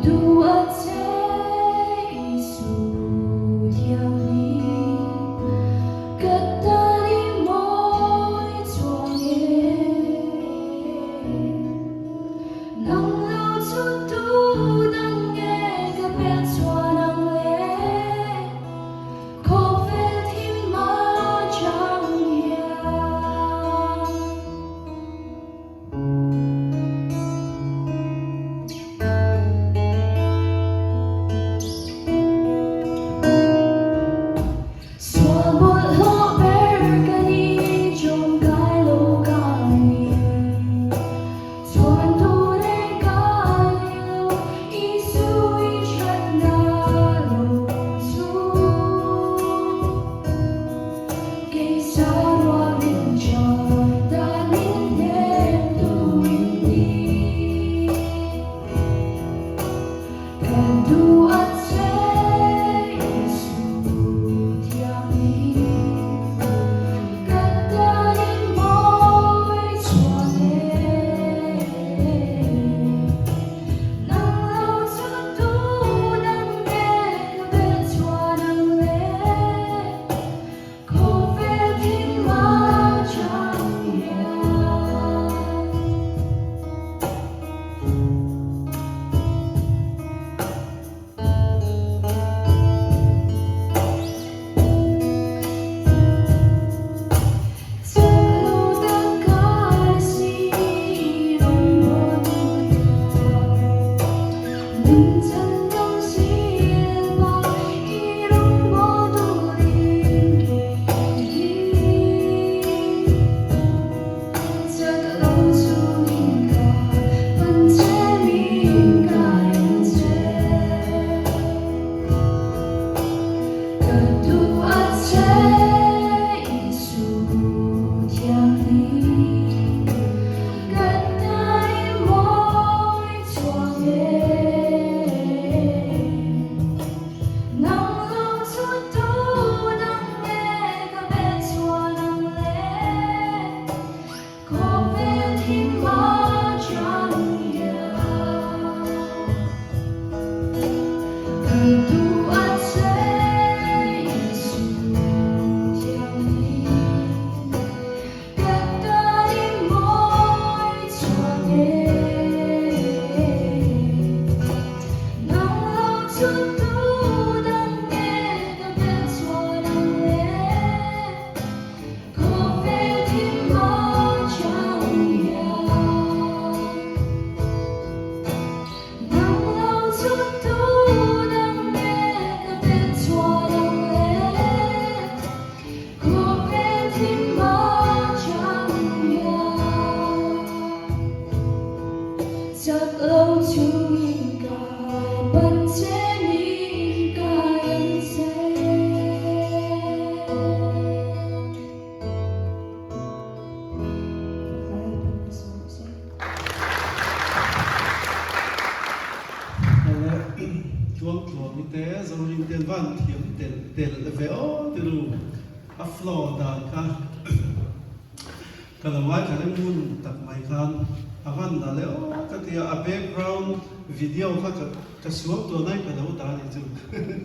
Duh A Che Isu thiang đi cất ta đi môi cho nghe nắng lâu chút tu đang nghe các bé cho nắng lẽ có về thì mà chẳng hiểu Duh A Che Isu thiang đi cất ta đi môi cho nghe nắng lâu chút tu đang nghe về cho nắng lẽ có về thì mà chẳng hiểu Duh A Che Isu thiang đi cất ta đi môi cho nghe nắng lâu chút tu đang nghe các bé cho nắng lẽ có về thì mà chẳng hiểu Duh A Che Isu thiang đi cất ta đi môi cho nghe nắng lâu chút tu đang nghe các bé cho nắng lẽ có về thì mà chẳng hiểu nắng lâu chút tu đang nghe các bé cho nắng lẽ có về thì mà chẳng hiểu chắc lâu chung nhìn cả bận chế nhìn cả em sẽ Tluangtluangi te Zorinpuii thiam tel veo tiru a floor dan ka kalawai ka mun tak mai khan avan da le ka tia a background video ka suak to nai ka lo da ni chu